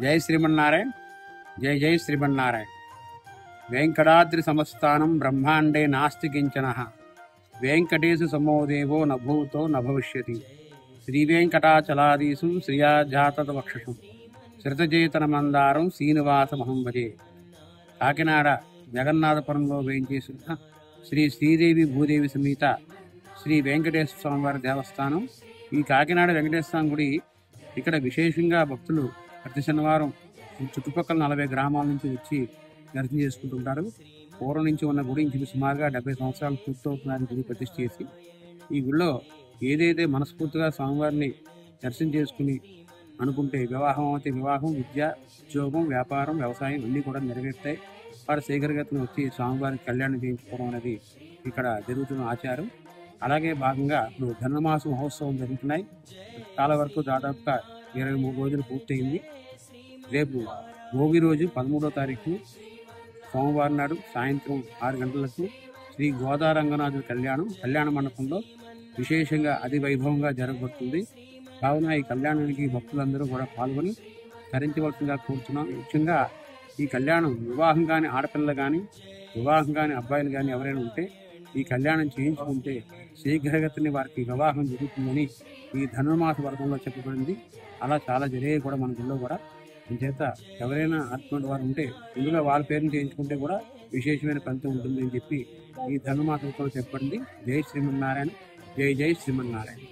జై శ్రీమన్నారాయణ. జై జై శ్రీమన్నారాయణ. వెంకటాద్రి సమస్థానం బ్రహ్మాండే నాస్తి కించనః వెంకటేశు సమోదేవో నభూతో నభవిష్యతి. శ్రీవేంకటాచలాదీశం శ్రియాజాతవక్షసం శ్రుతచేతనమందారం శ్రీనివాసమహం భజే. కాకినాడ జగన్నాథపురంలో వేయించేసిన శ్రీ శ్రీదేవి భూదేవి సమేత శ్రీ వెంకటేశ్వర స్వామివారి దేవస్థానం. ఈ కాకినాడ వెంకటేశ్వర స్వామి గుడి ఇక్కడ విశేషంగా భక్తులు ప్రతి శనివారం చుట్టుపక్కల 40 గ్రామాల నుంచి వచ్చి దర్శనం చేసుకుంటుంటారు. పూర్వం నుంచి ఉన్న గుడి ఇంచుకు సుమారుగా 70 సంవత్సరాలు పూర్తవుతున్నారని గుడి ప్రతిష్ఠ చేసి, ఈ గుడిలో ఏదైతే మనస్ఫూర్తిగా స్వామివారిని దర్శనం చేసుకుని అనుకుంటే వివాహం అయితే వివాహం, విద్య, ఉద్యోగం, వ్యాపారం, వ్యవసాయం అన్నీ కూడా నెరవేరుతాయి. వారి శీఘ్రగతిని వచ్చి స్వామివారికి కళ్యాణం చేయించుకోవడం అనేది ఇక్కడ జరుగుతున్న ఆచారం. అలాగే భాగంగా ఇప్పుడు ధనుర్మాస మహోత్సవం జరుగుతున్నాయి. చాలా వరకు దాదాపుగా 23 రోజులు పూర్తయింది. రేపు భోగి రోజు 13వ తారీఖు సోమవారం నాడు సాయంత్రం 6 గంటలకు శ్రీ గోదారంగనాథుడి కళ్యాణ మండపంలో విశేషంగా అతి వైభవంగా జరగబడుతుంది. కావున ఈ కళ్యాణానికి భక్తులందరూ కూడా పాల్గొని తరించవలసిందిగా కోరుతున్నాం. ముఖ్యంగా ఈ కళ్యాణం వివాహం కానీ ఆడపిల్లలు కానీ వివాహం కానీ అబ్బాయిలు కానీ ఎవరైనా ఉంటే ఈ కళ్యాణం చేయించుకుంటే శీఘ్రగతిని వారికి వివాహం జరుగుతుందని ఈ ధనుర్మాస వర్గంలో చెప్పబడింది. అలా చాలా జరిగే కూడా మన గుళ్ళో కూడా. చేత ఎవరైనా అటువంటి వారు ఉంటే ముందుగా వాళ్ళ పేరుని చేయించుకుంటే కూడా విశేషమైన ఫలితం ఉంటుంది అని చెప్పి ఈ ధనుర్మాసంలో చెప్పబడింది. జై శ్రీమన్నారాయణ. జై జై శ్రీమన్నారాయణ.